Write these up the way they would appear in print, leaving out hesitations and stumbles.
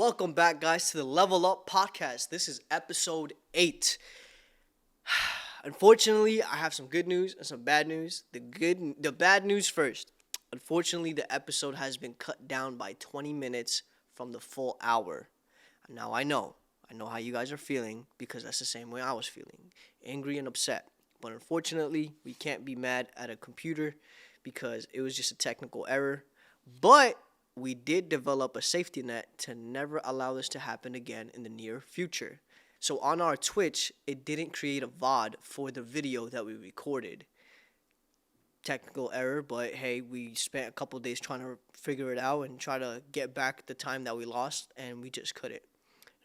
Welcome back, guys, to the Level Up Podcast. This is episode 8. Unfortunately, I have some good news and some bad news. The bad news first. Unfortunately, the episode has been cut down by 20 minutes from the full hour. Now, I know how you guys are feeling because that's the same way I was feeling, angry and upset. But unfortunately, we can't be mad at a computer because it was just a technical error. But we did develop a safety net to never allow this to happen again in the near future. So on our Twitch, it didn't create a VOD for the video that we recorded. Technical error, but hey, we spent a couple days trying to figure it out and try to get back the time that we lost, and we just couldn't.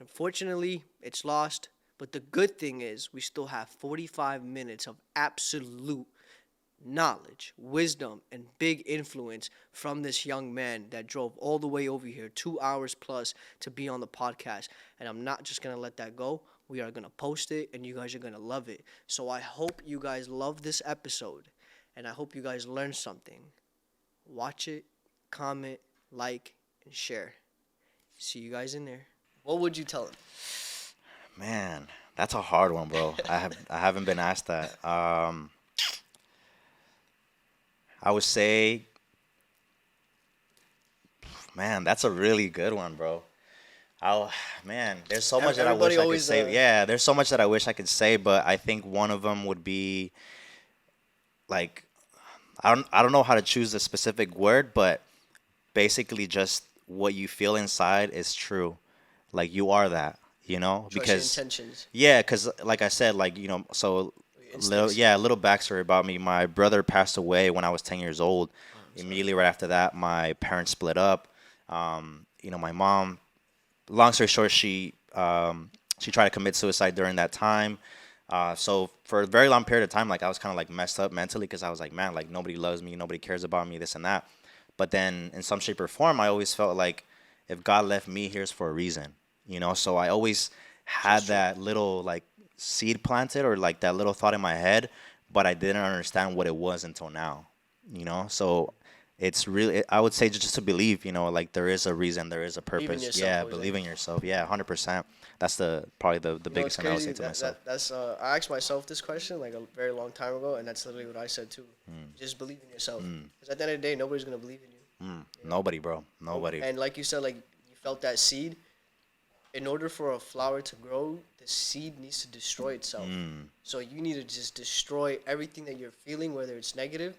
Unfortunately, it's lost, but the good thing is we still have 45 minutes of absolute knowledge, wisdom, and big influence from this young man that drove all the way over here, 2 hours plus, to be on the podcast. And I'm not just going to let that go. We are going to post it, and you guys are going to love it. So I hope you guys love this episode, and I hope you guys learn something. Watch it, comment, like, and share. See you guys in there. What would you tell him? Man, that's a hard one, bro. I haven't been asked that. I would say, man, that's a really good one, bro. There's so much that I wish I could say. Yeah, there's so much that I wish I could say, but I think one of them would be, like, I don't know how to choose a specific word, but basically just what you feel inside is true. Like, you are that, you know? Trust your intentions. Yeah, because like I said, like, so little backstory about me. My brother passed away when I was 10 years old. Immediately right after that, my parents split up. My mom, long story short, she tried to commit suicide during that time. So for a very long period of time, like, I was kind of like messed up mentally because I was like, man, like, nobody loves me, nobody cares about me, this and that. But then in some shape or form, I always felt like if God left me here, it's for a reason, So I always had that little, like, seed planted, or like that little thought in my head, but I didn't understand what it was until now, So it's really, I would say, just to believe, like, there is a reason, there is a purpose. Believe in yourself. Yeah, 100%. That's probably the biggest thing I would say to myself. I asked myself this question like a very long time ago, and that's literally what I said too. Just believe in yourself. Because at the end of the day, nobody's gonna believe in you. Nobody, bro. Nobody. And like you said, like, you felt that seed. In order for a flower to grow, the seed needs to destroy itself. So you need to just destroy everything that you're feeling, whether it's negative,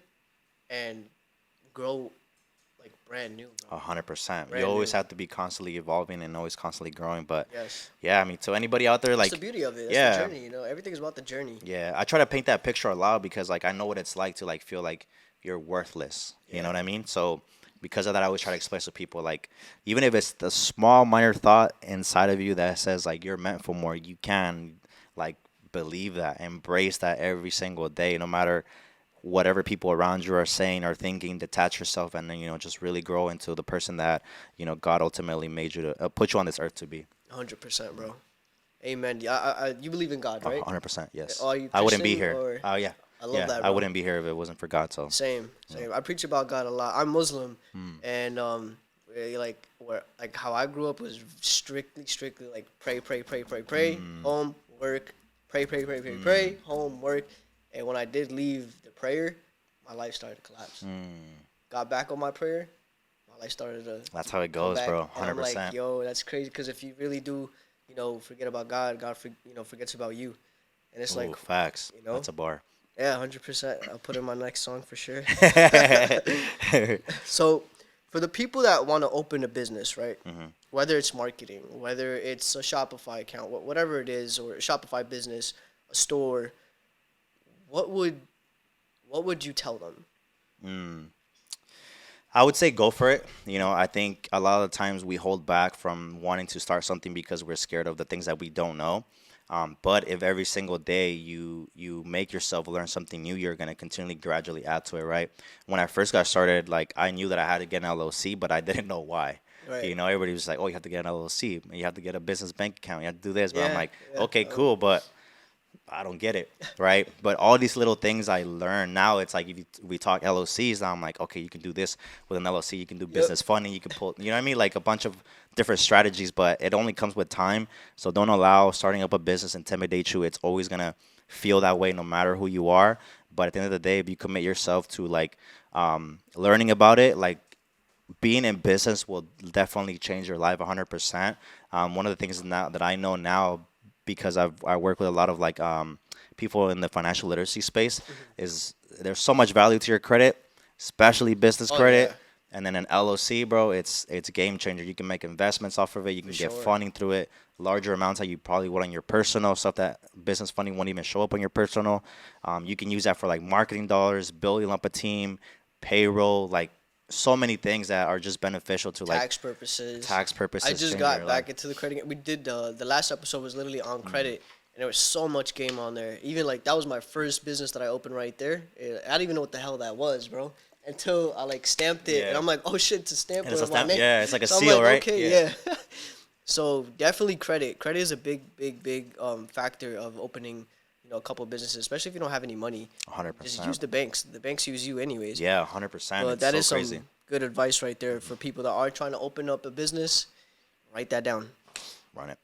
and grow like brand new. 100%. You always have to be constantly evolving and always constantly growing. But yes. Yeah, I mean, to anybody out there, like, that's the beauty of it. That's the journey. Everything is about the journey. Yeah, I try to paint that picture aloud because, like, I know what it's like to, like, feel like you're worthless. You know what I mean? So because of that, I always try to express to people, like, even if it's the small, minor thought inside of you that says, like, you're meant for more, you can, like, believe that, embrace that every single day, no matter whatever people around you are saying or thinking. Detach yourself and then, just really grow into the person that, God ultimately made you to put you on this earth to be. 100%, bro. Amen. You believe in God, right? 100%, yes. Are you Christian, I wouldn't be here. Oh, yeah. I love that, bro. I wouldn't be here if it wasn't for God. So same. I preach about God a lot. I'm Muslim, and how I grew up was strictly like pray, home, work, pray, home, work. And when I did leave the prayer, my life started to collapse. Got back on my prayer, my life started to. That's how it goes, bro. 100%. I'm like, yo, that's crazy, because if you really do, forget about God, God forgets about you, and it's like facts. That's a bar. Yeah, 100%. I'll put in my next song for sure. So, for the people that want to open a business, right? Whether it's marketing, whether it's a Shopify account, whatever it is, or a Shopify business, a store, what would you tell them? I would say go for it. I think a lot of the times we hold back from wanting to start something because we're scared of the things that we don't know. But if every single day you make yourself learn something new, you're going to continually gradually add to it, right? When I first got started, like, I knew that I had to get an LLC, but I didn't know why. Right. Everybody was like, oh, you have to get an LLC. You have to get a business bank account. You have to do this. But I'm like, okay, cool. But I don't get it, right? But all these little things I learned now, it's like if we talk LOCs, now I'm like, okay, you can do this with an LOC, you can do Yep. business funding, you can pull, you know what I mean? Like a bunch of different strategies, but it only comes with time. So don't allow starting up a business intimidate you. It's always gonna feel that way no matter who you are. But at the end of the day, if you commit yourself to like learning about it, like being in business will definitely change your life 100%. One of the things now that I know now, because I work with a lot of like people in the financial literacy space, is there's so much value to your credit, especially business Oh yeah, credit. And then an LOC, bro, it's a game changer. You can make investments off of it. You can for get sure. funding through it, larger amounts that you probably would on your personal stuff that business funding won't even show up on your personal. You can use that for like marketing dollars, building up a team, payroll, like so many things that are just beneficial to like Tax purposes. tax I purposes. just Changing got your back life. into the credit. We did the last episode was literally on credit, and there was so much game on there. Even like that was my first business that I opened right there. I didn't even know what the hell that was, bro, until I like stamped it, and Yeah. I'm like, oh shit, it's a stamp And it's a with my stamp, name. yeah, it's like a So I'm seal, like, right? okay, Yeah. yeah. So definitely credit. Credit is a big factor of opening, a couple of businesses, especially if you don't have any money. Just use 100%. the banks. The banks use you anyways. Yeah, 100%. But It's that so is crazy. some good advice right there for people that are trying to open up a business. Write that down. Run it.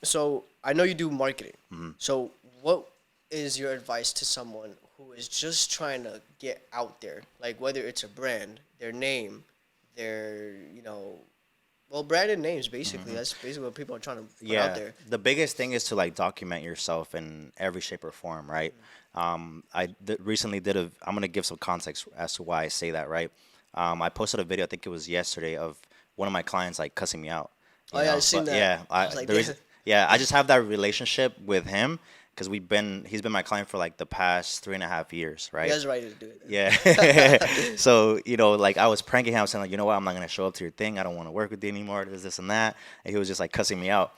So I know you do marketing. Mm-hmm. So what is your advice to someone who is just trying to get out there? Like whether it's a brand, their name, their branded names basically. That's basically what people are trying to put out Yeah, there. the biggest thing is to like document yourself in every shape or form, right? Recently did a. I'm gonna give some context as to why I say that, right? I posted a video, I think it was yesterday, of one of my clients like cussing me out. Oh yeah, I seen But that. yeah, I was like, the reason, yeah, I just have that relationship with him because he's been my client for like the past 3.5 years, you right? guys are ready to do it. Yeah. So, like I was pranking him, saying like, you know what, I'm not gonna show up to your thing. I don't want to work with you anymore. This and that. And he was just like cussing me out.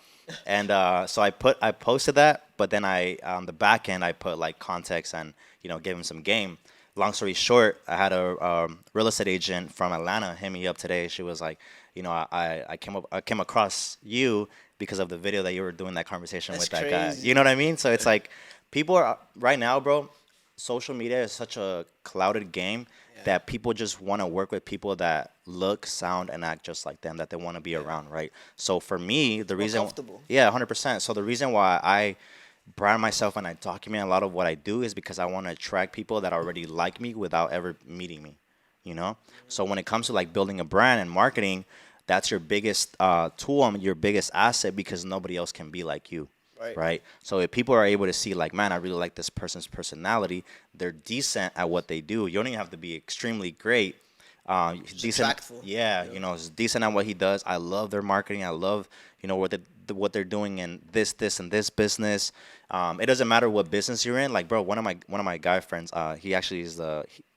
And so I posted that, but then I on the back end I put like context and gave him some game. Long story short, I had a real estate agent from Atlanta hit me up today. She was like, I came across you because of the video that you were doing that conversation That's with that guy. crazy. You know what I mean? So it's like people are right now, bro. Social media is such a clouded game that people just want to work with people that look, sound, and act just like them, that they want to be around, right? So for me, the reason, comfortable. yeah, 100%. So the reason why I brand myself and I document a lot of what I do is because I want to attract people that already like me without ever meeting me, you know? So when it comes to like building a brand and marketing, that's your biggest tool and your biggest asset because nobody else can be like you. Right. So if people are able to see like, man, I really like this person's personality, they're decent at what they do. You don't even have to be extremely great. He's decent. Impactful. Yeah, he's decent at what he does. I love their marketing. I love, what they're doing in this business. It doesn't matter what business you're in. Like, bro, one of my guy friends, he actually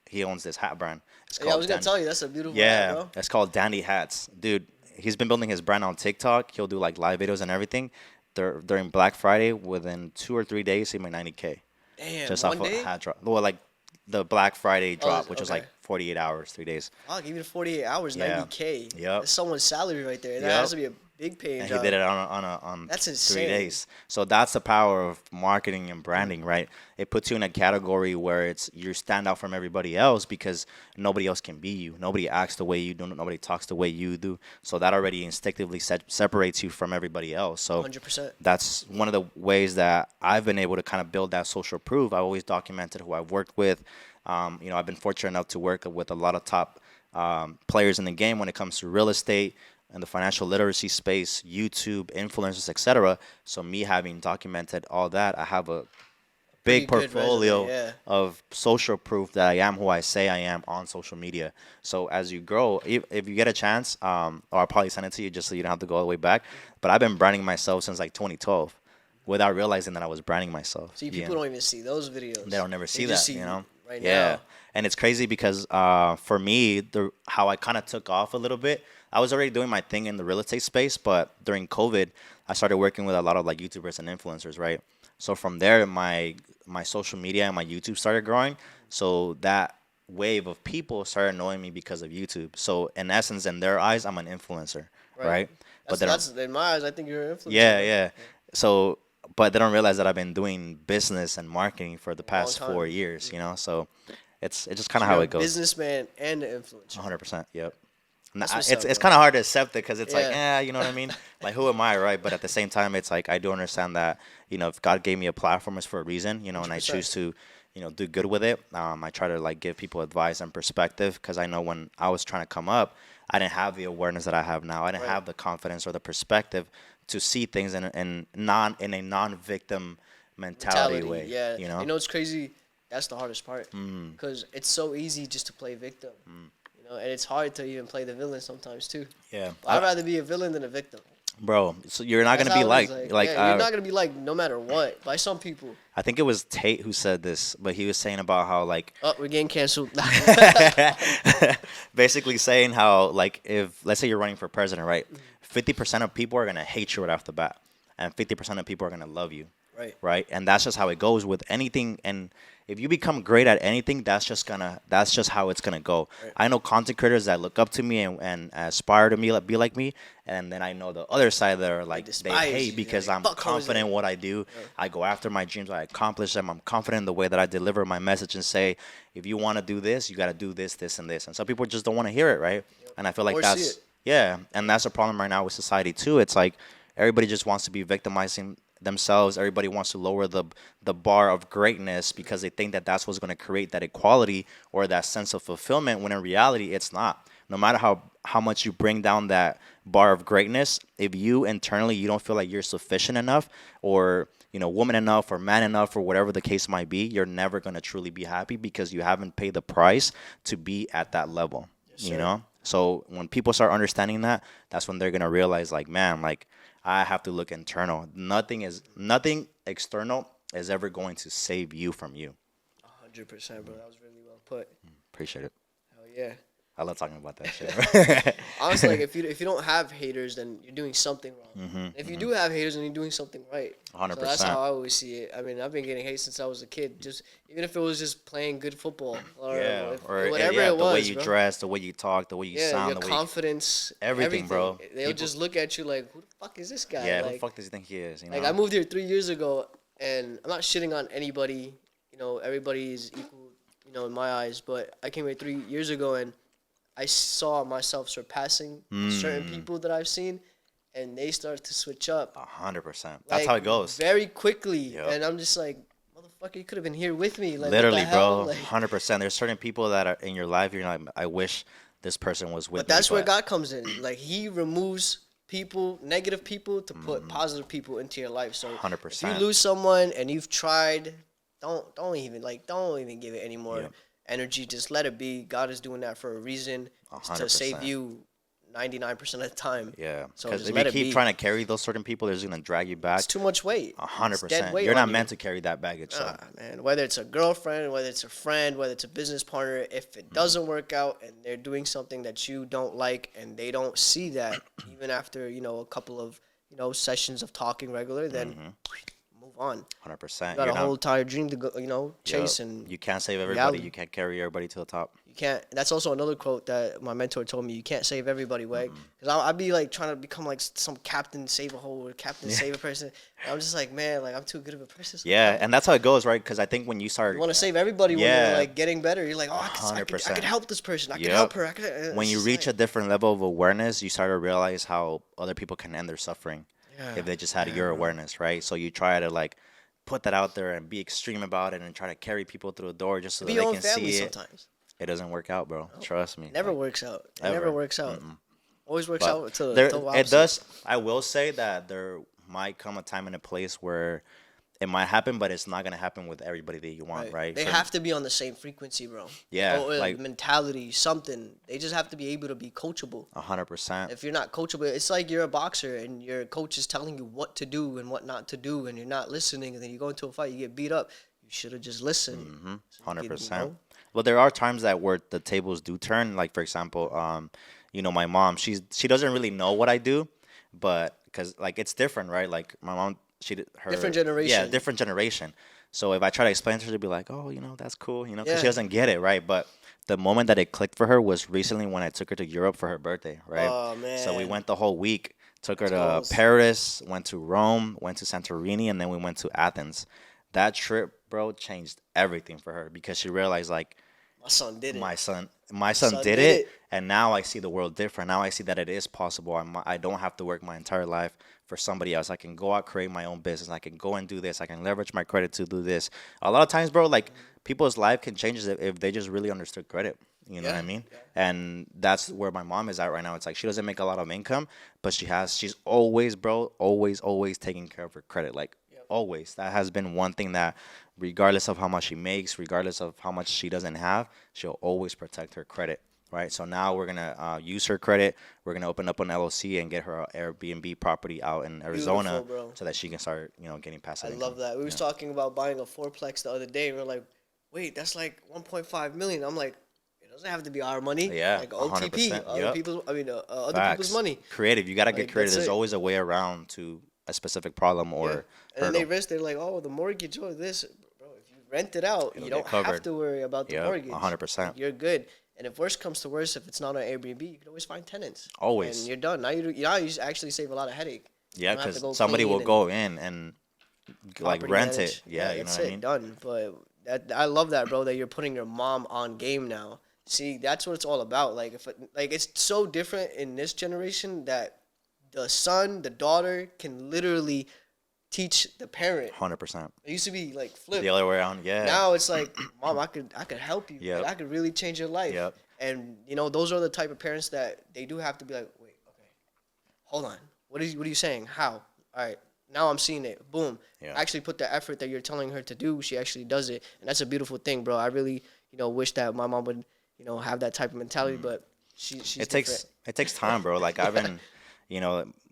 he owns this hat brand. It's Yeah, I called was gonna Dan- tell you that's a beautiful hat, yeah, bro. it's called Dandy Hats, dude. He's been building his brand on TikTok. He'll do like live videos and everything. During Black Friday, within 2 or 3 days, he made 90K Damn, just one off a day? hat drop. Well, like the Black Friday drop, which was okay. like 48 hours, 3 days. Fuck, even 48 hours, Yeah. 90K. Yep. That's someone's salary right there. That Yep. has to be a big paying And job. he did it on That's 3 insane. days. So that's the power of marketing and branding, right? It puts you in a category where you stand out from everybody else because nobody else can be you. Nobody acts the way you do. Nobody talks the way you do. So that already instinctively separates you from everybody else. So 100%. that's one of the ways that I've been able to kind of build that social proof. I've always documented who I've worked with. I've been fortunate enough to work with a lot of top players in the game when it comes to real estate and the financial literacy space, YouTube, influencers, etc. So me having documented all that, I have a big Pretty good portfolio resume, yeah. of social proof that I am who I say I am on social media. So as you grow, if you get a chance, or I'll probably send it to you just so you don't have to go all the way back. But I've been branding myself since like 2012 without realizing that I was branding myself. See, people don't even see those videos. They don't never They see just that, right yeah. now. And it's crazy because for me, how I kind of took off a little bit, I was already doing my thing in the real estate space, but during COVID, I started working with a lot of like YouTubers and influencers, right? So from there, my social media and my YouTube started growing. So that wave of people started knowing me because of YouTube. So in essence, in their eyes, I'm an influencer, right? That's in my eyes, I think you're an influencer. Yeah, yeah. So, but they don't realize that I've been doing business and marketing for the A long past time. 4 years. So it's just kind of You're how a it goes. businessman and an influencer. 100%. Yep. That's what's It's up, bro. kind of hard to accept it because it's like, Yeah. you know what I mean? Like, who am I, right? But at the same time, it's like I do understand that, if God gave me a platform, it's for a reason, and I 100%. choose to, do good with it. I try to like give people advice and perspective because I know when I was trying to come up, I didn't have the awareness that I have now. I didn't Right. have the confidence or the perspective to see things in a non-victim mentality way. Yeah. You know? You know what's crazy? That's the hardest part. Mm, Because it's so easy just to play victim. And it's hard to even play the villain sometimes too. yeah, But I'd rather be a villain than a victim. bro. So you're not That's gonna be how it is, like yeah, you're not gonna be like no matter what by some people. I think it was Tate who said this, but he was saying about how like Oh, we're getting canceled. basically saying how like if let's say you're running for president, right? 50% of people are gonna hate you right off the bat, and 50% of people are gonna love you, Right. right? And that's just how it goes with anything. And if you become great at anything, that's just how it's gonna go. Right. I know content creators that look up to me and aspire to me, like be like me, and then I know the other side that are like they despise hate you. because They're I'm like, "Fuck Jose." confident in what I do. I go after my dreams. I accomplish them. I'm confident in the way that I deliver my message and say, if you want to do this, you got to do this, this, and this. And some people just don't want to hear it, right? And I feel like Or see that's it. yeah, and that's a problem right now with society too. It's like everybody just wants to be victimizing themselves. Everybody wants to lower the bar of greatness because they think that that's what's going to create that equality or that sense of fulfillment. When in reality, it's not. No matter how much you bring down that bar of greatness, if you internally you don't feel like you're sufficient enough or woman enough or man enough or whatever the case might be, you're never going to truly be happy because you haven't paid the price to be at that level. sir. So when people start understanding that, that's when they're gonna realize, like, man, like I have to look internal. Nothing external is ever going to save you from you. 100%, bro. That was really well put. Appreciate it. Hell yeah. I love talking about that shit. Honestly, like if you don't have haters, then you're doing something wrong. If you do have haters, then you're doing something right. 100%. So that's how I always see it. I mean, I've been getting hate since I was a kid. Just even if it was just playing good football or, whatever it was, the way you bro. dress, the way you talk, the way you Yeah, sound, your the way confidence, everything, bro. They'll People- just look at you like, who the fuck is this guy? yeah, who like, the fuck does he think he is? like I moved here 3 years ago, and I'm not shitting on anybody. Everybody is equal, in my eyes. But I came here 3 years ago, and I saw myself surpassing certain people that I've seen, and they start to switch up. 100%. That's like, how it goes. very quickly. Yep. And I'm just like, motherfucker, you could have been here with me. Like, Literally, what the hell? bro. Like, 100%. There's certain people that are in your life. You're like, I wish this person was with but me. that's where God comes in. Like, He removes people, negative people, to put Mm-hmm. positive people into your life. So 100%. if you lose someone and you've tried, don't even give it any more Yep. energy. Just let it be. God is doing that for a reason. It's to 100%. save you 99% of the time. Yeah, So because just if let you it keep be. trying to carry those certain people, they're just gonna drag you back. It's too much weight. 100%. weight You're on not you. meant to carry that baggage. So. Man, whether it's a girlfriend, whether it's a friend, whether it's a business partner, if it doesn't work out and they're doing something that you don't like and they don't see that, even after a couple of sessions of talking regular, then move on. 100%. You got You're a whole not, entire dream to go, chase, Yup. and You can't save everybody. reality. You can't carry everybody to the top. you can't. That's also another quote that my mentor told me. You can't save everybody, Weg. Because I'd be like trying to become like some captain save a whole or captain save a person. And I'm just like, man, like I'm too good of a person. Yeah, and that's how it goes, right? Because I think when you start, You want to save everybody when Yeah. you're like getting better. You're like, oh, I could 100%. help this person. I could Yup. help her. I could, when you reach a different level of awareness, you start to realize how other people can end their suffering if they just had your awareness, right? So you try to like put that out there and be extreme about it and try to carry people through the door just so that be they your own can family see it. sometimes. It doesn't work out, bro. Trust me. It never Like, works out. It ever. never works out. Always works but out to there, the it opposite. does. I will say that there might come a time and a place where it might happen, but it's not gonna happen with everybody that you want, right? They have to be on the same frequency, bro. Yeah, Or like- mentality, something. They just have to be able to be coachable. 100%. If you're not coachable, it's like you're a boxer and your coach is telling you what to do and what not to do, and you're not listening, and then you go into a fight, you get beat up. You should have just listened. So you could, 100%. Well, there are times that where the tables do turn. Like for example, my mom, she doesn't really know what I do, but because like it's different, right? Like my mom, Different generation. Yeah, different generation. So if I try to explain to her, she'll be like, "Oh, that's cool," because Yeah. she doesn't get it, right? But the moment that it clicked for her was recently when I took her to Europe for her birthday, right? Oh, man. So we went the whole week Took her Let's to go. Paris, went to Rome, went to Santorini, and then we went to Athens. That trip, bro, changed everything for her because she realized like My son did it. my son Son did did it, it. and now I see the world different. Now I see that it is possible. I don't have to work my entire life for somebody else. I can go out, create my own business. I can go and do this. I can leverage my credit to do this. A lot of times, bro, like people's life can change if they just really understood credit. You know what Yeah. I mean? Yeah. And that's where my mom is at right now. It's like she doesn't make a lot of income, but she's always, bro, always taking care of her credit. Like Yep. always. That has been one thing that regardless of how much she makes, regardless of how much she doesn't have, she'll always protect her credit. Right. So now we're gonna use her credit. We're gonna open up an LLC and get her a Airbnb property out in Beautiful, Arizona bro. so that she can start, getting I passive income. love that. We was Yeah. talking about buying a fourplex the other day, and we're like, wait, that's like 1.5 million. I'm like, it doesn't have to be our money. Yeah. Like A hundred OTP, percent. other Yep. people's. I mean, other people's Facts. money. Creative. You gotta get Like creative. that's There's it. always a way around to a specific problem Yeah. or And then they hurdle. risk. They're like, oh, the mortgage, oh this, bro. If you rent it out, It'll you get don't have covered. to worry about the Yep. mortgage. 100%. Like, you're good. And if worst comes to worst, if it's not on Airbnb, you can always find tenants. And Always. you're done. Now you actually save a lot of headache. Yeah, You don't have to because go somebody will clean and go in and like property rent manage. it. Yeah, you know that's what I it. mean? Done. But I love that, bro. That you're putting your mom on game now. See, that's what it's all about. Like like it's so different in this generation that the son, the daughter can literally teach the parent. 100%. It used to be like The flip. other way around. Yeah. Now it's like, mom, I could help you. Yep. Like, I could really change your life. Yep. And those are the type of parents that they do have to be like, wait, okay, hold on. What are you saying? How? All right. Now I'm seeing it. Boom. Yeah. Actually put the effort that you're telling her to do. She actually does it. And that's a beautiful thing, bro. I really, wish that my mom would, have that type of mentality, but she's It different. takes time, bro. Like I've been,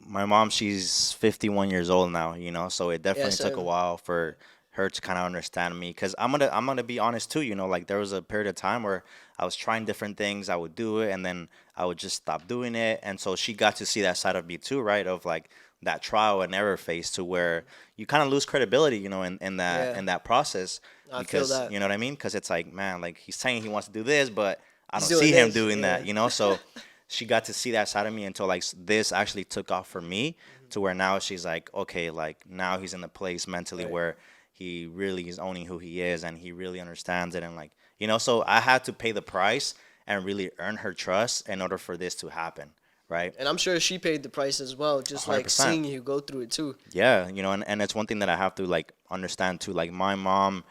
my mom, she's 51 years old now, so it definitely took a same. while for her to kind of understand me cuz I'm going to be honest too, like there was a period of time where I was trying different things, I would do it and then I would just stop doing it, and so she got to see that side of me too, right? Of like that trial and error phase to where you kind of lose credibility, in that Yeah. in that process I feel because that. you know what I mean? Cuz it's like, man, like he's saying he wants to do this, but I He's don't doing see him this, doing yeah. that. So she got to see that side of me until like this actually took off for me to where now she's like, okay, like now he's in the place mentally Right. where he really is owning who he is and he really understands it, and like, so I had to pay the price and really earn her trust in order for this to happen, right? And I'm sure she paid the price as well, just like 100%. seeing you go through it too. Yeah, and it's one thing that I have to like understand too. Like my mom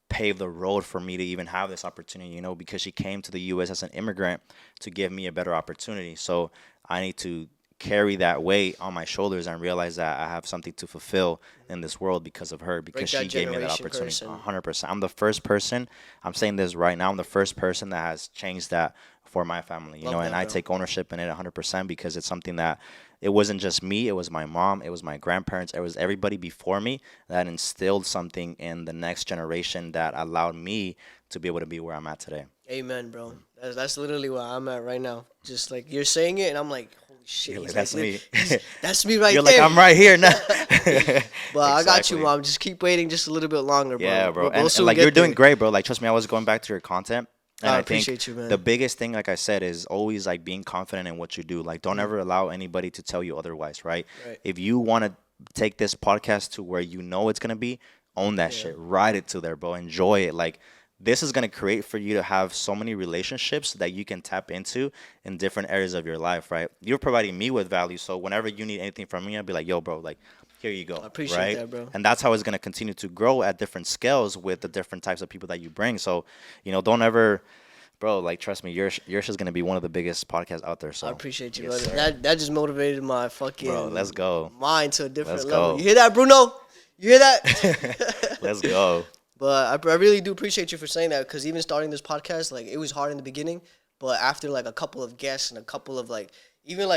paved the road for me to even have this opportunity, because she came to the US as an immigrant to give me a better opportunity. So I need to carry that weight on my shoulders and realize that I have something to fulfill in this world because of her, because that she gave me that generation opportunity. curse and- 100%. I'm the first person, I'm saying this right now, I'm the first person that has changed that for my family, Love and that, I bro. take ownership in it 100% because it's something that it wasn't just me, it was my mom, it was my grandparents, it was everybody before me that instilled something in the next generation that allowed me to be able to be where I'm at today. Amen, bro. That's literally where I'm at right now. Just like you're saying it, and I'm like, holy shit, You're like, he's "That's me." that's me right You're there. like, I'm right here now. But I got you, Exactly. mom. Just keep waiting just a little bit longer, bro. Yeah, bro. We'll And soon like get you're doing there. great, bro. Like trust me, I was going back to your content. And I I think appreciate you, man. the biggest thing, like I said, is always like being confident in what you do. Like don't ever allow anybody to tell you otherwise, right? Right. If you want to take this podcast to where you know it's gonna be, own that Yeah. shit. Ride it to there, bro. Enjoy it. Like this is gonna create for you to have so many relationships that you can tap into in different areas of your life, right? You're providing me with value, so whenever you need anything from me, I'll be like, yo, bro, like here you go. I appreciate right? that, bro. And that's how it's gonna continue to grow at different scales with the different types of people that you bring. So, don't ever, bro, like trust me, yours is gonna be one of the biggest podcasts out there. So I appreciate you, yes, brother. sir. That just motivated my fucking Bro, let's go. mind to a different Let's level. go. You hear that, Bruno? You hear that? Let's go. But I really do appreciate you for saying that, because even starting this podcast, like it was hard in the beginning, but after like a couple of guests and a couple of even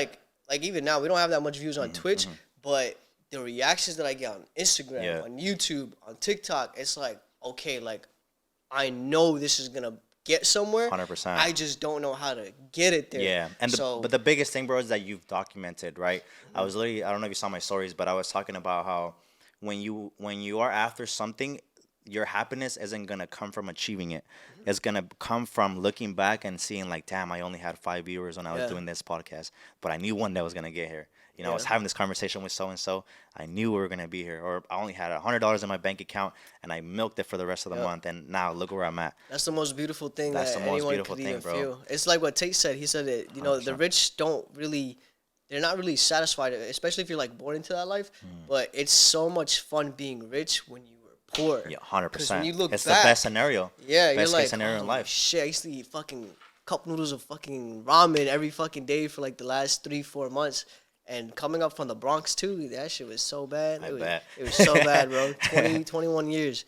even now we don't have that much views on Twitch, but the reactions that I get on Instagram, Yeah. on YouTube, on TikTok, it's like, okay, like I know this is gonna get somewhere. 100%. I just don't know how to get it there. Yeah, and so but the biggest thing, bro, is that you've documented, right? I was literally, I don't know if you saw my stories, but I was talking about how when you are after something, your happiness isn't gonna come from achieving it. It's gonna come from looking back and seeing like, damn, I only had 5 viewers when I was Yeah. doing this podcast, but I knew one day was gonna get here. You know, I was having this conversation with so and so. I knew we were gonna be here, or I only had $100 in my bank account, and I milked it for the rest of the month. And now look where I'm at. That's the most beautiful thing That's that the most anyone beautiful could thing, even bro. feel. It's like what Tate said. He said it. You know, the 100%. rich don't really, they're not really satisfied, especially if you're like born into that life. But it's so much fun being rich when you were poor. Yeah, Because when 100%. you look It's back, the best scenario. yeah, you're Best like, case scenario in oh life. shit, I used to eat fucking cup noodles of fucking ramen every fucking day for like the last 3-4 months. And coming up from the Bronx too, that shit was so bad. I bet. It was so bad, bro. 21 years.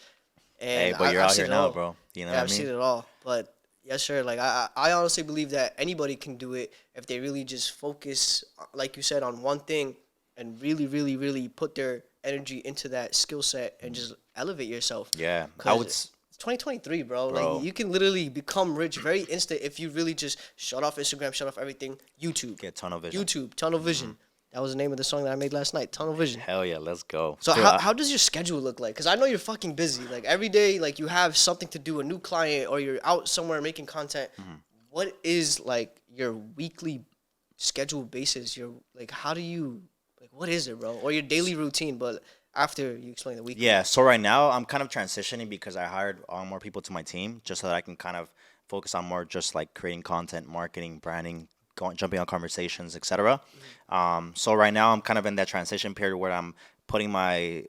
Hey, And but you're I've out seen here it now, all. bro. You know Yeah, what I I've seen mean? it all. But yes, sir. Like I honestly believe that anybody can do it if they really just focus, like you said, on one thing and really, really, really put their energy into that skill set and just elevate yourself. Yeah, I 'Cause would. it's 2023, bro. Bro. Like you can literally become rich very instant if you really just shut off Instagram, shut off everything. YouTube, Get tunnel vision. YouTube, tunnel vision. That was the name of the song that I made last night. Tunnel vision. Hell yeah, let's go. So Dude, how does your schedule look like? Because I know you're fucking busy. Like every day, like you have something to do, a new client, or you're out somewhere making content. What is like your weekly schedule basis? Your like how do you like what is it, bro? Or your daily routine? But after you explain the weekly. Yeah, so right now I'm kind of transitioning because I hired more people to my team just so that I can kind of focus on more just like creating content, marketing, branding, jumping on conversations, etc. So right now I'm kind of in that transition period where I'm putting my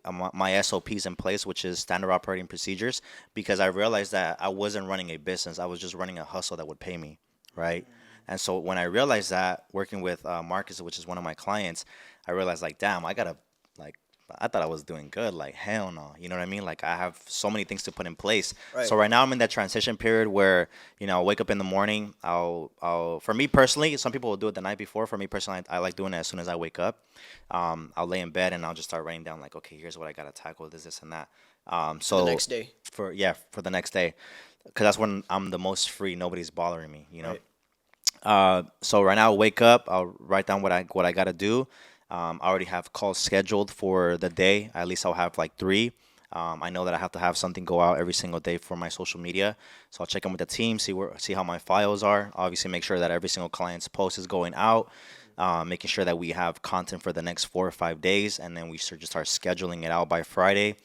SOPs in place, which is standard operating procedures, because I realized that I wasn't running a business. I was just running a hustle that would pay me, right? And so when I realized that, working with Marcus, which is one of my clients, I realized like, damn, I gotta like I thought I was doing good. Like, hell no. You know what I mean? Like, I have so many things to put in place. Right. So right now I'm in that transition period where, you know, I'll wake up in the morning. For me personally, some people will do it the night before. For me personally, I like doing it as soon as I wake up. I'll lay in bed and I'll just start writing down like, okay, here's what I got to tackle, this, and that. So The next day. for the next day, because that's when I'm the most free. Nobody's bothering me, you know? Right. So right now I'll wake up, I'll write down what I got to do. I already have calls scheduled for the day. At least I'll have like 3. I know that I have to have something go out every single day for my social media. So I'll check in with the team, see how my files are. Obviously, make sure that every single client's post is going out. Making sure that we have content for the next 4 or 5 days, and then we just start scheduling it out by Friday.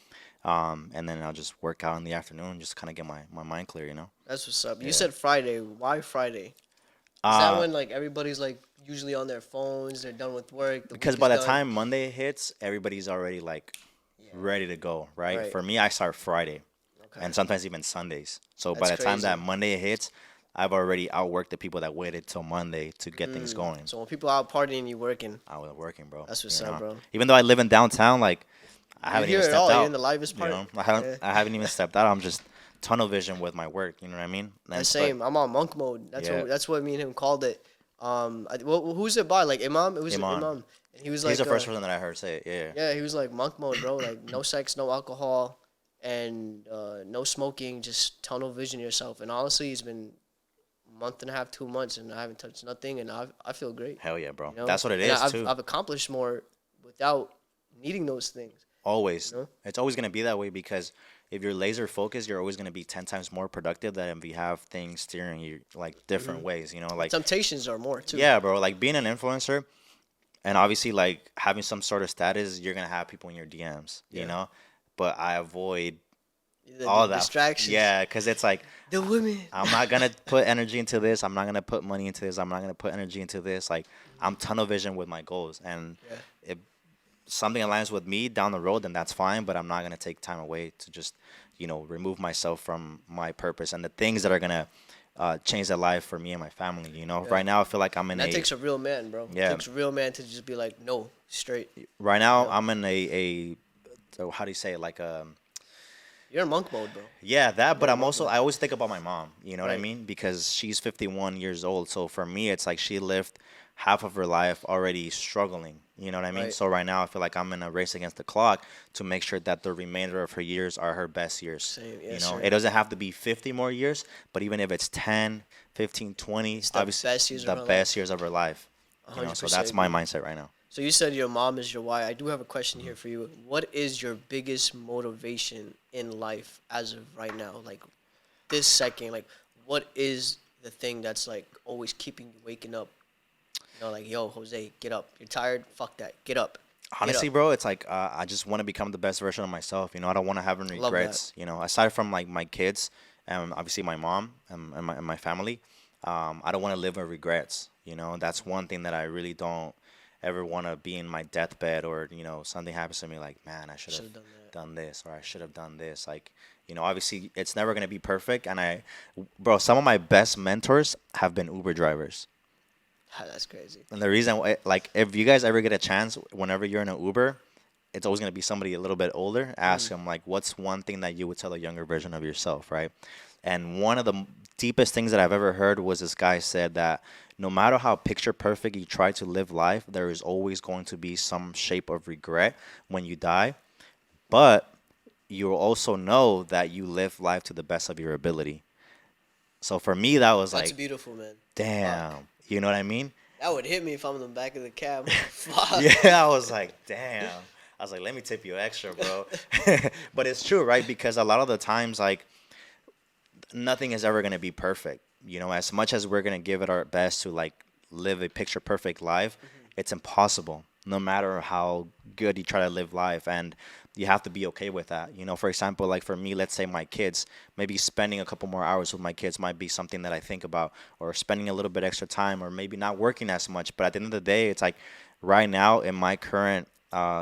And then I'll just work out in the afternoon, just kind of get my mind clear, you know. That's what's up. Yeah. You said Friday. Why Friday? Is that when like everybody's like usually on their phones, they're done with work? Because by the time Monday hits, everybody's already like ready to go, right? Right. For me, I start Friday, Okay. and sometimes even Sundays. So by That's the time crazy. that Monday hits, I've already outworked the people that waited till Monday to get things going. So when people out partying, you working. I was working, bro. That's what's you up, know? bro. Even though I live in downtown, like I haven't hear even it stepped all. You're out. in the livest You part. know, Yeah. I haven't even stepped out. I'm just tunnel vision with my work. You know what I mean? And The same. I'm on monk mode. Yeah. That's what me and him called it. Who's it by? Like Imam? It was Imam. Imam. And he was He's like, the first person that I heard say it. Yeah. yeah, he was like monk mode, bro. Like no sex, no alcohol, and no smoking. Just tunnel vision yourself. And honestly, it's been a month and a half, 2 months, and I haven't touched nothing, and I feel great. Hell yeah, bro. You know? That's what it And is too. I've accomplished more without needing those things. Always. You know? It's always gonna be that way because if you're laser focused, you're always gonna be 10 times more productive than if you have things steering you like different ways. You know, like Temptations are more too. yeah, bro. Like being an influencer, and obviously like having some sort of status, you're gonna have people in your DMs. You Yeah. know, but I avoid The all that distractions. Yeah, because it's like The women. I'm not gonna put energy into this. I'm not gonna put money into this. I'm not gonna put energy into this. Like I'm tunnel vision with my goals, and Yeah. if something aligns with me down the road, then that's fine. But I'm not gonna take time away to just, you know, remove myself from my purpose and the things that are gonna change the life for me and my family. You know, Yeah. right now I feel like I'm in That a takes a real man, bro. Yeah. It takes a real man to just be like, no, straight. right now Yeah. I'm in a so how do you say it? Like You're in monk mode, bro. yeah, that, but I'm also, I always think about my mom, you know what I Right. mean? Because she's 51 years old. So for me, it's like she lived half of her life already struggling, you know what I mean? Right. So right now, I feel like I'm in a race against the clock to make sure that the remainder of her years are her best years. Same, you yes, know, sir. it doesn't have to be 50 more years, but even if it's 10, 15, 20, It's the obviously best years of the her best years of her life. You know, so 100% that's my agree. mindset right now. So you said your mom is your why. I do have a question here for you. What is your biggest motivation in life as of right now? Like this second, like what is the thing that's like always keeping you waking up You know, like, yo, Jose, get up. You're tired. Fuck that. Get up. Get Honestly, up. bro, it's like I just want to become the best version of myself. You know, I don't want to have any Love that. regrets. You know, aside from like my kids and obviously my mom and my family, I don't want to live with regrets. You know, that's one thing that I really don't ever want to be in my deathbed or you know something happens to me like man I should Should have have done that. done this or I should have done this like you know obviously it's never gonna be perfect and bro some of my best mentors have been Uber drivers. That's crazy. And the reason why, like, if you guys ever get a chance, whenever you're in an Uber, it's always gonna be somebody a little bit older. Ask them like, what's one thing that you would tell a younger version of yourself, right? And one of the deepest things that I've ever heard was this guy said that no matter how picture perfect you try to live life, there is always going to be some shape of regret when you die. But you will also know that you live life to the best of your ability. So for me, that was That's like, beautiful, man. damn, Fuck. you know what I mean? That would hit me if I'm in the back of the cab. Fuck. Yeah, I was like, damn. I was like, let me tip you extra, bro. But it's true, right? Because a lot of the times, like, nothing is ever gonna be perfect. You know, as much as we're gonna give it our best to like live a picture perfect life, it's impossible. No matter how good you try to live life, and you have to be okay with that. You know, for example, like for me, let's say my kids, maybe spending a couple more hours with my kids might be something that I think about, or spending a little bit extra time, or maybe not working as much. But at the end of the day, it's like right now in my current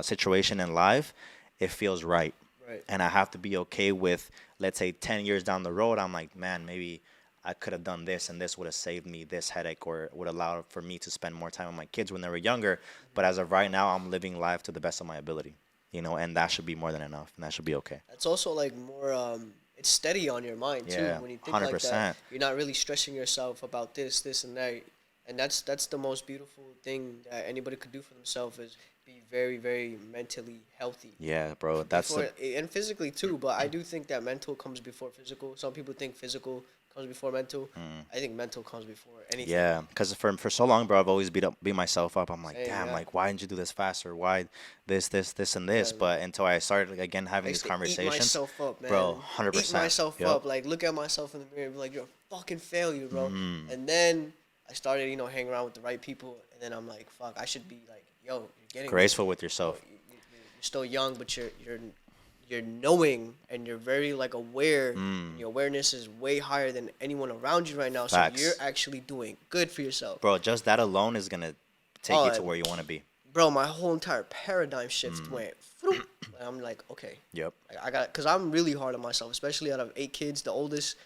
situation in life, it feels right Right. and I have to be okay with, let's say, 10 years down the road, I'm like, man, maybe I could have done this and this would have saved me this headache or would allow for me to spend more time with my kids when they were younger. But as of right now, I'm living life to the best of my ability, you know, and that should be more than enough and that should be okay. That's also like more it's steady on your mind too. Yeah, When you think like that, 100%. you're not really stressing yourself about this and that. And that's the most beautiful thing that anybody could do for themselves is be very, very mentally healthy. Yeah, bro, that's Before, the, and physically too, but I do think that mental comes before physical. Some people think physical comes before mental. I think mental comes before anything. yeah, because for so long, bro, I've always beat myself up. I'm like, Same, damn, yeah. like why didn't you do this faster? Why this and this? Yeah, But until I started like, again I having these used to eat conversations, myself up, man. bro, Eat 100%. myself Yep. up. Like, look at myself in the mirror and be like, you're a fucking failure, bro. Mm. And then I started, hanging around with the right people. And then I'm like, fuck, I should be like, yo, you're getting Graceful with there. yourself. You're still young, but you're knowing and you're very like aware. And your awareness is way higher than anyone around you right now. Facts. So you're actually doing good for yourself. Bro, just that alone is gonna take Oh, you to where you want to be. Bro, my whole entire paradigm shift went. And I'm like, okay, Yep. I got, cause I'm really hard on myself, especially out of 8 kids, the oldest,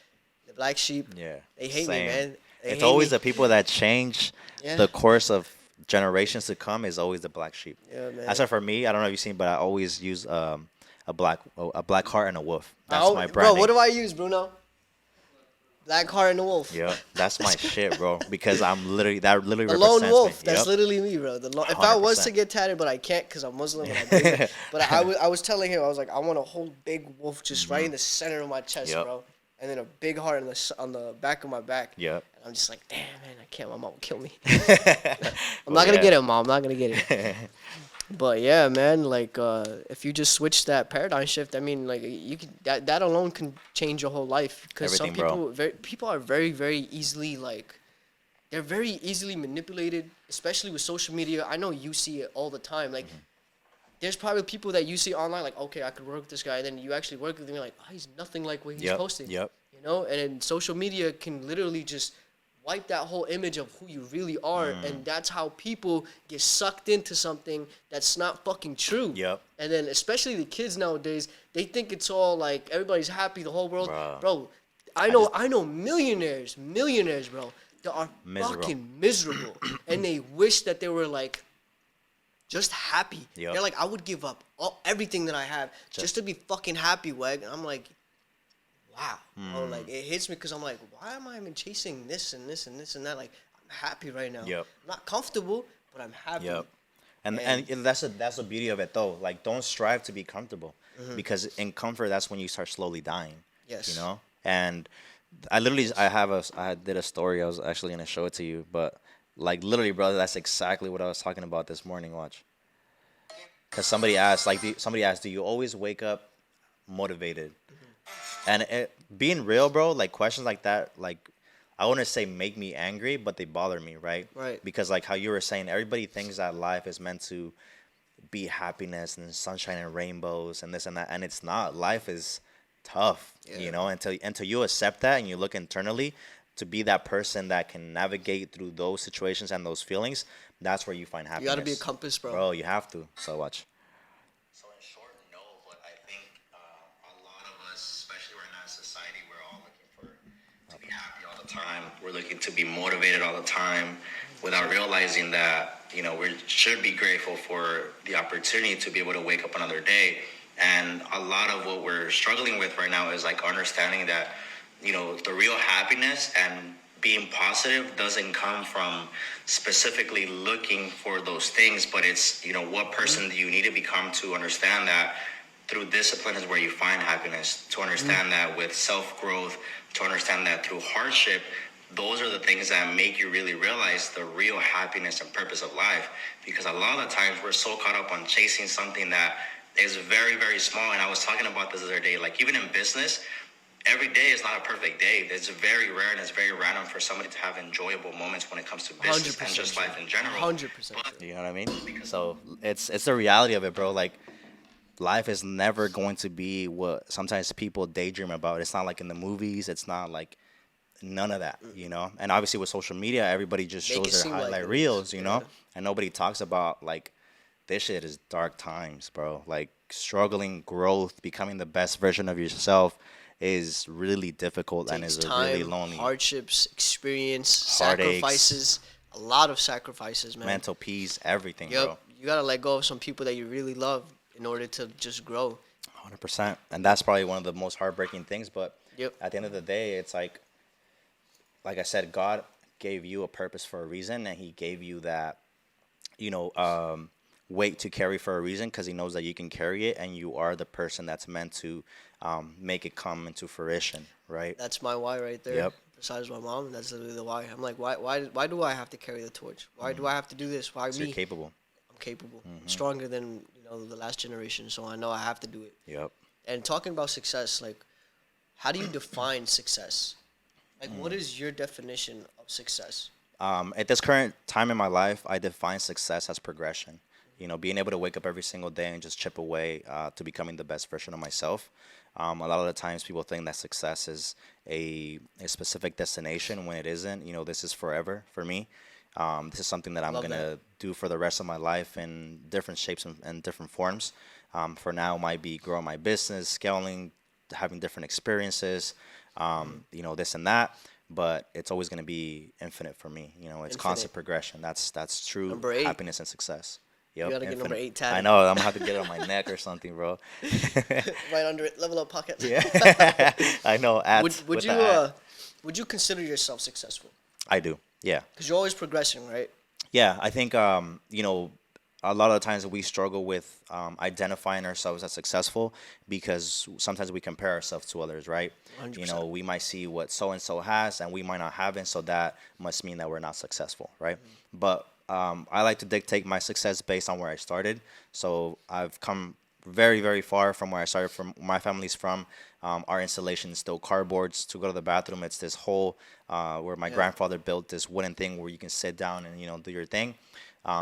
the black sheep. Yeah. They hate Same. me, man. They It's hate always me. the people that change Yeah. the course of generations to come is always the black sheep. Yeah, man. That's why for me, I don't know if you've seen, but I always use a black heart and a wolf. That's my branding. Bro, what do I use, Bruno? Black Heart and the Wolf. Yep, that's my shit, bro. Because I'm literally that literally The lone represents wolf. me. That's Yep. literally me, bro. If I was 100%. to get tatted, but I can't because I'm Muslim. And I didn't. But I was telling him, I was like, I want a whole big wolf just right in the center of my chest, Yep. bro. And then a big heart on the back of my back. Yep. And I'm just like, damn, man, I can't. My mom will kill me. I'm Well, not gonna yeah. get it, mom. I'm not gonna get it. But yeah, man, like if you just switch that paradigm shift, I mean, like you can that alone can change your whole life. Because some Everything, bro. people are very, very easily like, they're very easily manipulated, especially with social media. I know you see it all the time. Like, there's probably people that you see online, like, okay, I could work with this guy, and then you actually work with him, you're like, oh, he's nothing like what he's Yep. posting. Yep. You know, and then social media can literally just wipe that whole image of who you really are, and that's how people get sucked into something that's not fucking true. Yep. And then especially the kids nowadays, they think it's all like everybody's happy, the whole world, Bruh. bro. I know millionaires, bro, that are Miserable. fucking miserable, and they wish that they were like just happy. Yep. They're like, I would give up everything that I have just to be fucking happy, Weg. And I'm like, wow. Bro, like it hits me because I'm like, why am I even chasing this and this and this and that? Like, I'm happy right now. Yep. I'm not comfortable, but I'm happy. Yep. And And- that's the beauty of it though. Like don't strive to be comfortable because in comfort that's when you start slowly dying. Yes. You know? And I did a story. I was actually gonna show it to you, but like literally, brother, that's exactly what I was talking about this morning. Watch. Cause somebody asked, do you always wake up motivated? And being real, bro, like questions like that, like I wouldn't say make me angry, but they bother me, right? Right. Because like how you were saying, everybody thinks that life is meant to be happiness and sunshine and rainbows and this and that, and it's not. Life is tough, Yeah. until you accept that and you look internally to be that person that can navigate through those situations and those feelings. That's where you find You gotta be a happiness, compass, bro. bro. You have to. So watch. So in short, no, but I think a lot of us, especially right now in society, we're all looking to be happy all the time. We're looking to be motivated all the time without realizing that, we should be grateful for the opportunity to be able to wake up another day. And a lot of what we're struggling with right now is like understanding that, the real happiness and being positive doesn't come from specifically looking for those things, but it's, what person do you need to become to understand that through discipline is where you find happiness, to understand that with self-growth, to understand that through hardship, those are the things that make you really realize the real happiness and purpose of life. Because a lot of the times we're so caught up on chasing something that is very, very small. And I was talking about this the other day, like even in business, every day is not a perfect day. It's very rare and it's very random for somebody to have enjoyable moments when it comes to business and 100% just life in general. 100%. But You know what I mean? So it's the reality of it, bro. Like life is never going to be what sometimes people daydream about. It's not like in the movies. It's not like none of that. And obviously with social media, everybody just Make it shows their seem like highlight it is, reels, yeah. and nobody talks about like this shit is dark times, bro. Like struggling, growth, becoming the best version of yourself is really difficult and Takes is a time, really lonely. hardships, experience, Heartaches. sacrifices, a lot of sacrifices, man. Mental peace, everything, Yep. bro. You gotta let go of some people that you really love in order to just grow. 100%. And that's probably one of the most heartbreaking things. But Yep. at the end of the day, it's like I said, God gave you a purpose for a reason, and He gave you that, weight to carry for a reason because He knows that you can carry it, and you are the person that's meant to make it come into fruition, right? That's my why right there. Yep. Besides my mom, that's literally the why. I'm like, why do I have to carry the torch? Why do I have to do this? Why So me? you're capable. I'm capable. Stronger than the last generation, so I know I have to do it. Yep. And talking about success, like, how do you define success? Like, what is your definition of success? At this current time in my life, I define success as progression. Being able to wake up every single day and just chip away to becoming the best version of myself. A lot of the times people think that success is a specific destination when it isn't. This is forever for me. This is something that I'm Love going to do for the rest of my life in different shapes and different forms. For now, might be growing my business, scaling, having different experiences, this and that. But it's always going to be infinite for me. It's Infinite. constant progression. That's true Number 8. happiness and success. Yep, You gotta get number 8 tatted. I know. I'm gonna have to get it on my neck or something, bro. Right under it, level up pocket. Yeah, I know. Would you consider yourself successful? I do. Yeah. Because you're always progressing, right? Yeah, I think a lot of the times we struggle with identifying ourselves as successful because sometimes we compare ourselves to others, right? 100%. We might see what so and so has and we might not have it, so that must mean that we're not successful, right? But I like to dictate my success based on where I started. So I've come very, very far from where I started. From my family's from. Our installation is still cardboards. To go to the bathroom, it's this hole where my grandfather built this wooden thing where you can sit down and do your thing.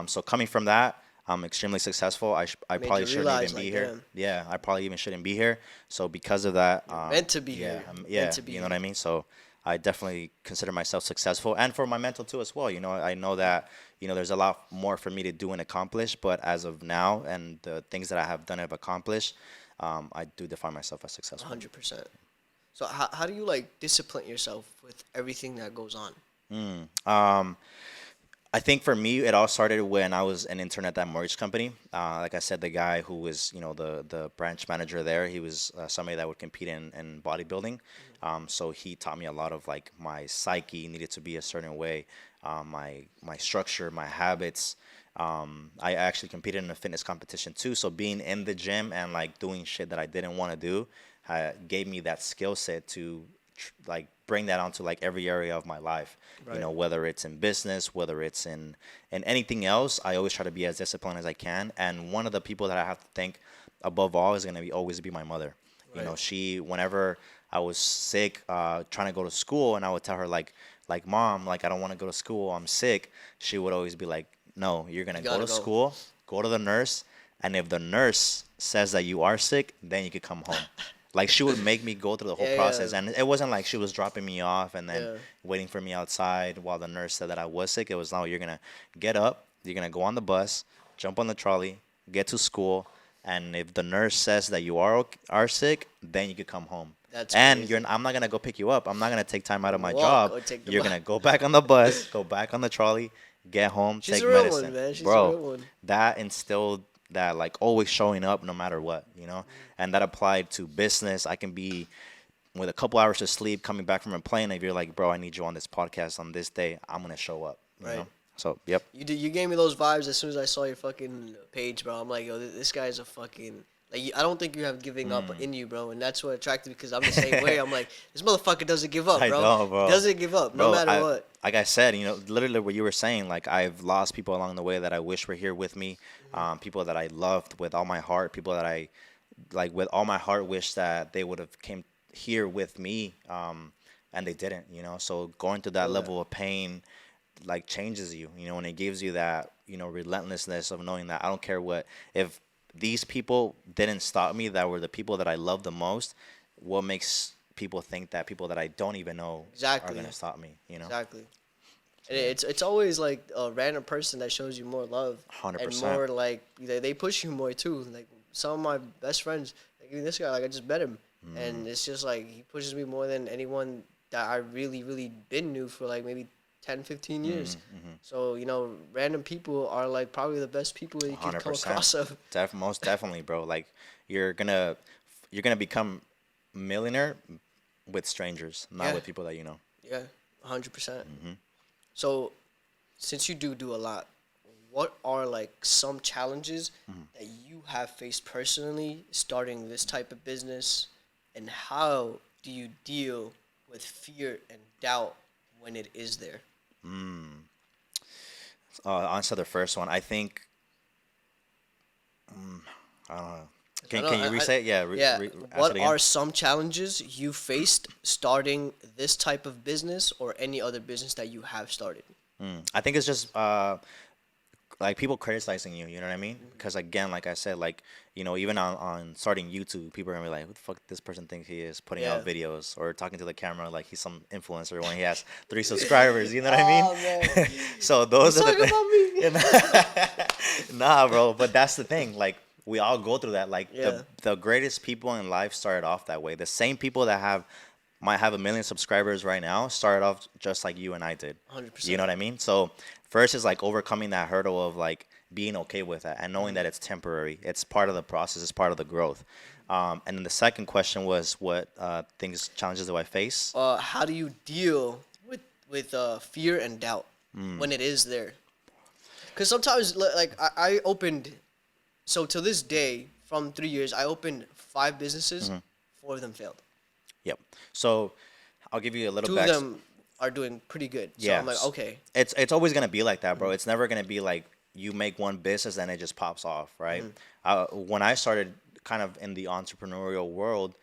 So coming from that, I'm extremely successful. I Made probably you shouldn't realize, even be like, here. damn. Yeah, I probably even shouldn't be here. So because of that, meant to be yeah, here. yeah, Meant to be you know here. what I mean. So I definitely consider myself successful, and for my mental too as well. I know that there's a lot more for me to do and accomplish, but as of now, and the things that I have done and have accomplished, I do define myself as successful. 100%. So how do you like discipline yourself with everything that goes on? I think for me, it all started when I was an intern at that mortgage company. Like I said, the guy who was, the branch manager there, he was somebody that would compete in bodybuilding. So he taught me a lot of like my psyche needed to be a certain way, my structure, my habits. I actually competed in a fitness competition too. So being in the gym and like doing shit that I didn't want to do gave me that skill set to like bring that onto like every area of my life. Right. Whether it's in business, whether it's in anything else, I always try to be as disciplined as I can. And one of the people that I have to thank above all is going to be always be my mother. Right. She, whenever I was sick, trying to go to school, and I would tell her like, like, Mom, like, I don't want to go to school, I'm sick, she would always be like, no, you're gonna You go gotta to go. school, go to the nurse, and if the nurse says that you are sick, then you could come home. Like, she would make me go through the whole Yeah, process, yeah. and it wasn't like she was dropping me off and then Yeah. waiting for me outside while the nurse said that I was sick. It was, no, you're gonna get up, you're gonna go on the bus, jump on the trolley, get to school, and if the nurse says that you are sick, then you could come home. That's And crazy. I'm not gonna go pick you up. I'm not gonna take time out of my Walk job. or take the You're bus. gonna go back on the bus, go back on the trolley, get home, She's take a real medicine. one, man. She's a Bro, real one. that instilled that, like, always showing up no matter what, and that applied to business. I can be with a couple hours of sleep coming back from a plane. If you're like, bro, I need you on this podcast on this day, I'm gonna show up. Right. So, yep. You gave me those vibes as soon as I saw your fucking page, bro. I'm like, yo, this guy's a fucking like. I don't think you have giving up in you, bro, and that's what attracted me because I'm the same way. I'm like, this motherfucker doesn't give up, I bro. know, bro. He doesn't give up, no Bro, matter what. like I said, literally what you were saying, like, I've lost people along the way that I wish were here with me, people that I loved with all my heart, people that I, like, with all my heart wish that they would have came here with me, and they didn't, So going through that level of pain, like, changes you, and it gives you that, relentlessness of knowing that I don't care what, if these people didn't stop me, that were the people that I love the most, what makes people think that people that I don't even know Exactly. are gonna stop me, Exactly. And it's always like a random person that shows you more love, 100%. and more like they push you more too. Like some of my best friends, like even this guy, like I just met him, and it's just like he pushes me more than anyone that I really been knew for like maybe 10, 15 years. So random people are like probably the best people that you can come 100%. across. Of Most definitely, bro. Like, you're gonna become a millionaire with strangers, not Yeah. with people that you know. yeah, 100%. So, since you do a lot, what are like some challenges that you have faced personally starting this type of business, and how do you deal with fear and doubt when it is there? Answer the first one. I think. I don't know. Can I you know, re-say it? Yeah. Yeah. Ask What it again. are some challenges you faced starting this type of business or any other business that you have started? I think it's just like people criticizing you. You know what I mean? Because again, like I said, like even on starting YouTube, people are gonna be like, "Who the fuck this person thinks he is putting out Yeah. videos or talking to the camera like he's some influencer when he has 3 subscribers." You know what I mean? Oh, man. So those You are the talking about me? Nah, bro. But that's the thing. Like, we all go through that. Like, Yeah. the greatest people in life started off that way. The same people that might have 1 million subscribers right now started off just like you and I did. 100%. You know what I mean? So first is like overcoming that hurdle of like being okay with that and knowing that it's temporary. It's part of the process. It's part of the growth. And then the second question was what challenges do I face? How do you deal with fear and doubt when it is there? Because sometimes, like I opened, so to this day, from 3 years, I opened 5 businesses. 4 of them failed. Yep. So I'll give you a little 2 of them are doing pretty good. So Yeah. I'm like, okay, It's always gonna be like that, bro. It's never gonna be like you make one business and it just pops off, right? When I started kind of in the entrepreneurial world,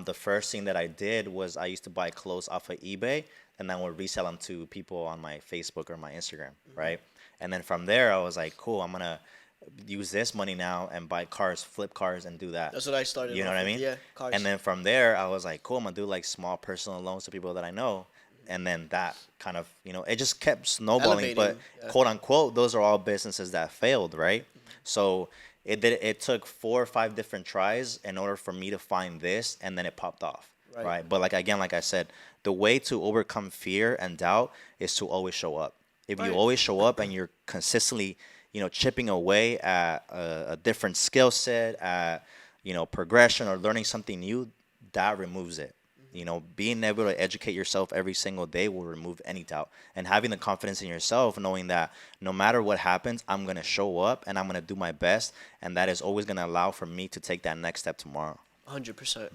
the first thing that I did was I used to buy clothes off of eBay and then would resell them to people on my Facebook or my Instagram, right? And then from there, I was like, cool, I'm gonna use this money now and buy cars, flip cars, and do that. that's what I started. You know off what I with. mean? Yeah, cars. And then from there, I was like, cool, I'm gonna do like small personal loans to people that I know. And then that kind of, it just kept snowballing. But Elevating, yeah. quote unquote, those are all businesses that failed, right? So it took 4 or 5 different tries in order for me to find this, and then it popped off, Right. right? But like I said, the way to overcome fear and doubt is to always show up. If you Right. always show up and you're consistently, chipping away at a different skill set, at progression or learning something new, that removes it. Being able to educate yourself every single day will remove any doubt. And having the confidence in yourself, knowing that no matter what happens, I'm going to show up and I'm going to do my best. And that is always going to allow for me to take that next step tomorrow. 100%.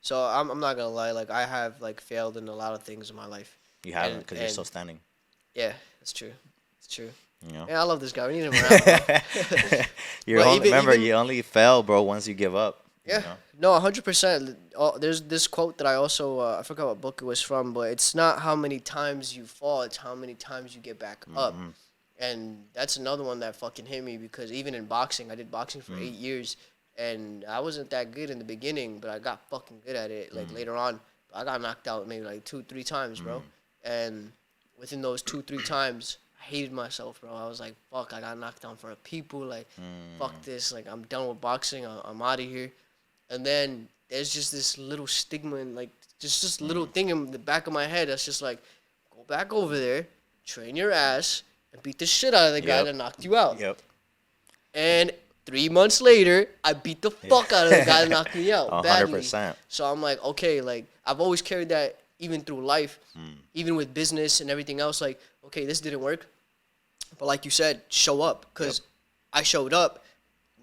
So I'm not gonna lie, like I have like failed in a lot of things in my life. You haven't And- because you're and- still standing. Yeah, it's true. It's true. You know? Yeah, I love this guy. We need him around. Bro. You're But only, even- remember, even- you only fail, bro, once you give up. Yeah, know? no, 100%. There's this quote that I also I forgot what book it was from, but it's not how many times you fall, it's how many times you get back up. And that's another one that fucking hit me because even in boxing, I did boxing for 8 years, and I wasn't that good in the beginning, but I got fucking good at it. Like later on, I got knocked out maybe like 2, 3 times, bro. And within those 2, 3 times, I hated myself, bro. I was like, fuck, I got knocked down for people. Like, fuck this. Like, I'm done with boxing. I'm out of here. And then there's just this little stigma and like just this little thing in the back of my head that's just like, go back over there, train your ass, and beat the shit out of the guy that knocked you out. Yep. And 3 months later, I beat the fuck out of the guy that knocked me out badly. 100%. So I'm like, okay, like I've always carried that even through life, even with business and everything else. Like, okay, this didn't work, but like you said, show up because I showed up.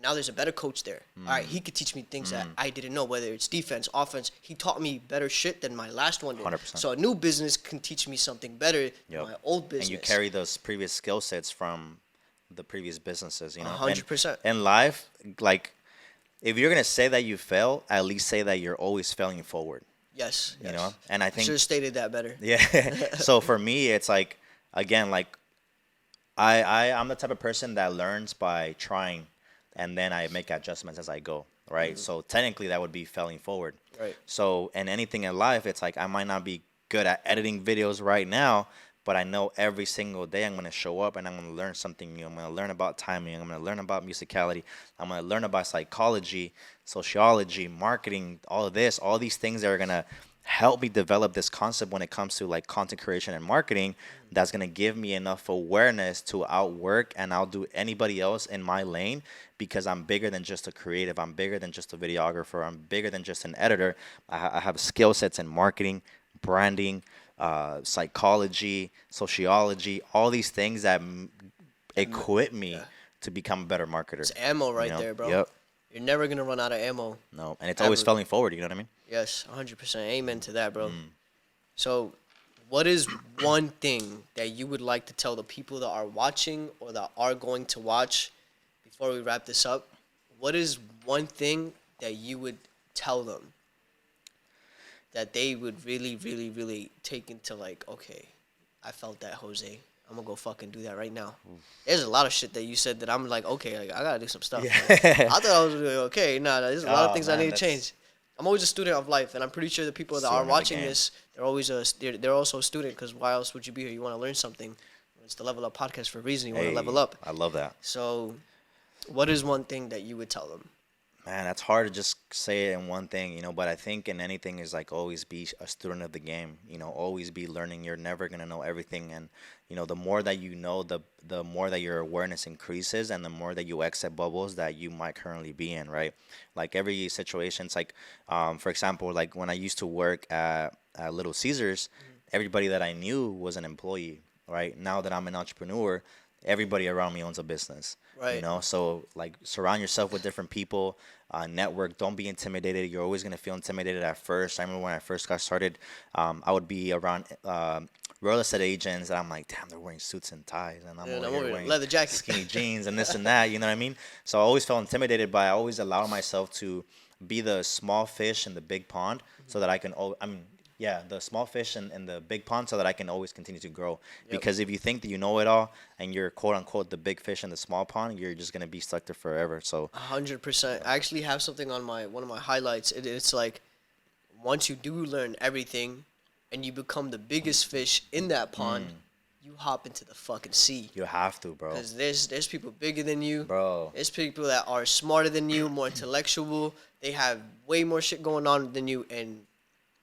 Now there's a better coach there. All right, he could teach me things that I didn't know, whether it's defense, offense. He taught me better shit than my last one did. 100%. So a new business can teach me something better than my old business. And you carry those previous skill sets from the previous businesses, you know. 100%. In life, like, if you're gonna say that you fail, at least say that you're always failing forward. Yes. You know, and I think should have stated that better. Yeah. So for me, it's like, again, like I'm the type of person that learns by trying, and then I make adjustments as I go. Right. So technically, that would be failing forward. Right. So in anything in life, it's like I might not be good at editing videos right now, but I know every single day I'm going to show up and I'm going to learn something new. I'm going to learn about timing. I'm going to learn about musicality. I'm going to learn about psychology, sociology, marketing, all of this, all these things that are going to help me develop this concept when it comes to like content creation and marketing. That's going to give me enough awareness to outwork and outdo anybody else in my lane, because I'm bigger than just a creative. I'm bigger than just a videographer. I'm bigger than just an editor. I have skill sets in marketing, branding, psychology, sociology, all these things that equip me to become a better marketer. It's ammo right you know? there, bro. Yep. You're never going to run out of ammo. No, and it's always failing forward, you know what I mean? Yes, 100%. Amen to that, bro. So, what is one thing that you would like to tell the people that are watching or that are going to watch before we wrap this up? What is one thing that you would tell them that they would really, really, really take into like, okay, I felt that, Jose. I'm going to go fucking do that right now. There's a lot of shit that you said that I'm like, okay, like, I got to do some stuff. Yeah. I thought I was doing okay. Nah, there's a lot of things I man, need to change. I'm always a student of life, and I'm pretty sure the people that are Student of the watching game. this, they're always they're also a student, because why else would you be here? You want to learn something. It's the Level Up podcast for a reason. You want to level up. I love that. So, what is one thing that you would tell them? Man, that's hard to just say it in one thing, you know, but I think in anything is like always be a student of the game, you know, always be learning. You're never going to know everything. And, you know, the more that you know, the more that your awareness increases and the more that you exit bubbles that you might currently be in, right? Like every situation, it's like, for example, like when I used to work at Little Caesars, everybody that I knew was an employee, right? Now that I'm an entrepreneur, everybody around me owns a business. Right. You know, so like surround yourself with different people, network. Don't be intimidated. You're always gonna feel intimidated at first. I remember when I first got started, I would be around real estate agents, and I'm like, damn, they're wearing suits and ties, and I'm over here wearing leather jacket, skinny jeans, and this and that. You know what I mean? So I always felt intimidated, but I always allow myself to be the small fish in the big pond, so that I can. The small fish in the big pond, so that I can always continue to grow. Yep. Because if you think that you know it all and you're quote unquote the big fish in the small pond, you're just gonna be stuck there forever. So 100%. I actually have something on one of my highlights. It's like once you do learn everything and you become the biggest fish in that pond, you hop into the fucking sea. You have to, bro. Because there's people bigger than you. Bro. There's people that are smarter than you, more intellectual. They have way more shit going on than you, and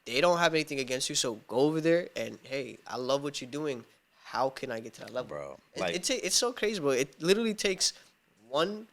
they don't have anything against you. So go over there and, hey, I love what you're doing. How can I get to that level? Bro. It's so crazy, bro. It literally takes one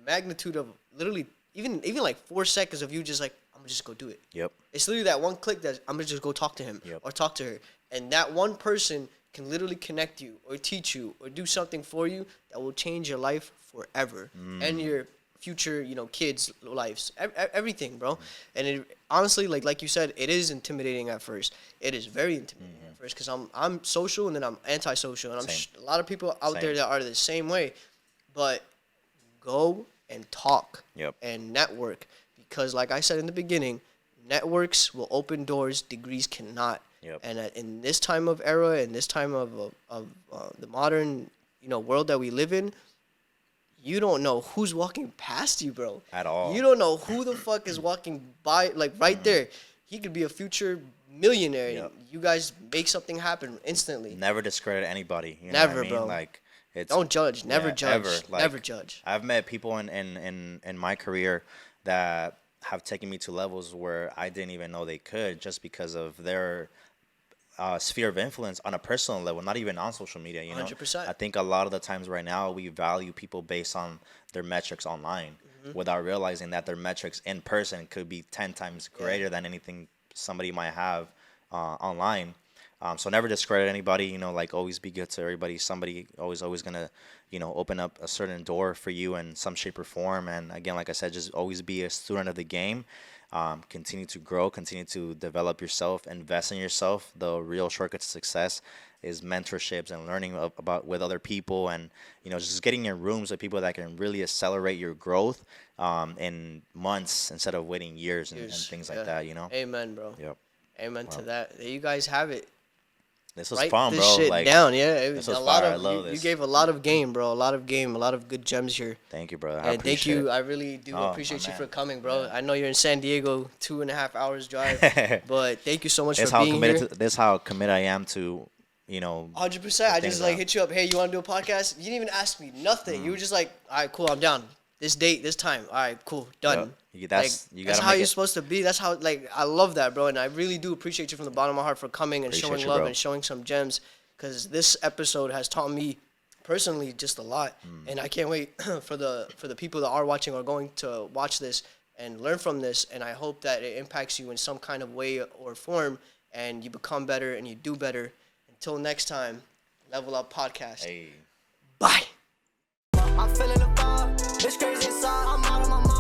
magnitude of literally even like 4 seconds of you just like, I'm going to just go do it. Yep. It's literally that one click that I'm going to just go talk to him or talk to her. And that one person can literally connect you or teach you or do something for you that will change your life forever and your future, you know, kids' lives, everything, bro. And it, honestly, like you said, it is intimidating at first. It is very intimidating at first because I'm social and then I'm antisocial, and a lot of people out there that are the same way. But go and talk and network, because, like I said in the beginning, networks will open doors, degrees cannot. Yep. And in this time of era, in this time of the modern, world that we live in, you don't know who's walking past you, bro. At all. You don't know who the fuck is walking by, like right there. He could be a future millionaire. Yep. And you guys make something happen instantly. Never discredit anybody. You know Never, what I mean? bro. Like, it's, Don't judge. Never judge. Ever. Like, Never judge. I've met people in my career that have taken me to levels where I didn't even know they could, just because of their sphere of influence on a personal level, not even on social media. 100%. I think a lot of the times right now we value people based on their metrics online, without realizing that their metrics in person could be 10 times greater than anything somebody might have online. So never discredit anybody. Like, always be good to everybody. Somebody always gonna open up a certain door for you in some shape or form. And again, like I said, just always be a student of the game. Continue to grow, continue to develop yourself, invest in yourself. The real shortcut to success is mentorships and learning about with other people, and just getting in rooms with people that can really accelerate your growth in months instead of waiting years and things like that. Amen, bro. Yep. Amen to that. There you guys have it. This was Write fun, this bro. shit Like, down, yeah. It this was was a lot fire. I of. love You this. gave a lot of game, bro. A lot of game. A lot of good gems here. Thank you, brother. I And thank appreciate you. it. I really do Oh, appreciate my you man. for coming, bro. I know you're in San Diego, 2.5 hours drive, but thank you so much This for how being committed here. this how committed I am to 100%. I things just like out. hit you up. Hey, you want to do a podcast? You didn't even ask me nothing. You were just like, all right, cool. I'm down. This date, this time. All right, cool. Done. Yep. That's- like, you that's gotta how make you're it- supposed to be. That's how, like, I love that, bro. And I really do appreciate you from the bottom of my heart for coming and Appreciate showing you, love bro. and showing some gems. Because this episode has taught me personally just a lot. And I can't wait for the people that are watching or going to watch this and learn from this. And I hope that it impacts you in some kind of way or form and you become better and you do better. Until next time, Level Up Podcast. Hey. Bye. I'm feeling the vibe, bitch crazy inside, I'm out of my mind.